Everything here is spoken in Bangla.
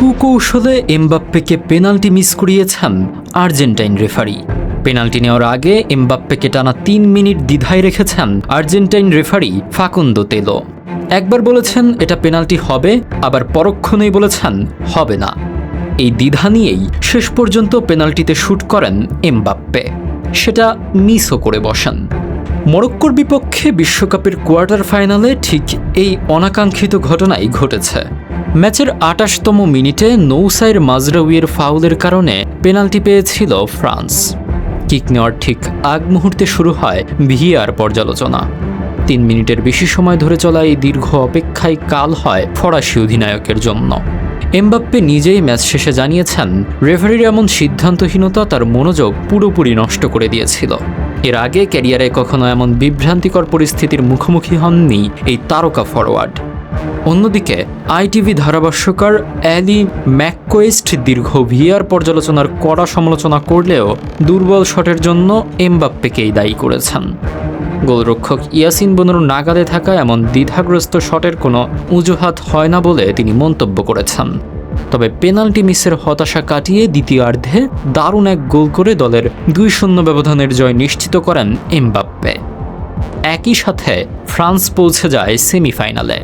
সুকৌশলে এমবাপ্পেকে পেনাল্টি মিস করিয়েছেন আর্জেন্টাইন রেফারি। পেনাল্টি নেওয়ার আগে এমবাপ্পেকে টানা ৩ মিনিট দ্বিধায় রেখেছেন আর্জেন্টাইন রেফারি ফাকুন্দো তেলো। একবার বলেছেন এটা পেনাল্টি হবে, আবার পরক্ষণেই বলেছেন হবে না। এই দ্বিধা নিয়েই শেষ পর্যন্ত পেনাল্টিতে শুট করেন এমবাপ্পে, সেটা মিসও করে বসেন। মরক্কোর বিপক্ষে বিশ্বকাপের কোয়ার্টার ফাইনালে ঠিক এই অনাকাঙ্ক্ষিত ঘটনাই ঘটেছে। ম্যাচের ২৮তম মিনিটে নৌসাইর মাজরাউইয়ের ফাউলের কারণে পেনাল্টি পেয়েছিল ফ্রান্স। কিক নেওয়ার ঠিক আগ মুহূর্তে শুরু হয় ভিআর পর্যালোচনা। ৩ মিনিটের বেশি সময় ধরে চলা এই দীর্ঘ অপেক্ষায় কাল হয় ফরাসি অধিনায়কের জন্য। এমবাপ্পে নিজেই ম্যাচ শেষে জানিয়েছেন, রেফারির এমন সিদ্ধান্তহীনতা তার মনোযোগ পুরোপুরি নষ্ট করে দিয়েছিল। এর আগে ক্যারিয়ারে কখনো এমন বিভ্রান্তিকর পরিস্থিতির মুখোমুখি হননি এই তারকা ফরোয়ার্ড। অন্যদিকে আইটিভি ধারাভাষ্যকার অ্যালি ম্যাককোয়েস্ট দীর্ঘ ভিআর পর্যালোচনার কড়া সমালোচনা করলেও দুর্বল শটের জন্য এমবাপ্পেকেই দায়ী করেছেন। গোলরক্ষক ইয়াসিন বনুর নাগালে থাকা এমন দ্বিধাগ্রস্ত শটের কোনো অজুহাত হয় না বলে তিনি মন্তব্য করেছেন। তবে পেনাল্টি মিসের হতাশা কাটিয়ে দ্বিতীয়ার্ধে দারুণ এক গোল করে দলের ২-০ ব্যবধানের জয় নিশ্চিত করেন এমবাপ্পে। একই সাথে ফ্রান্স পৌঁছে যায় সেমিফাইনালে।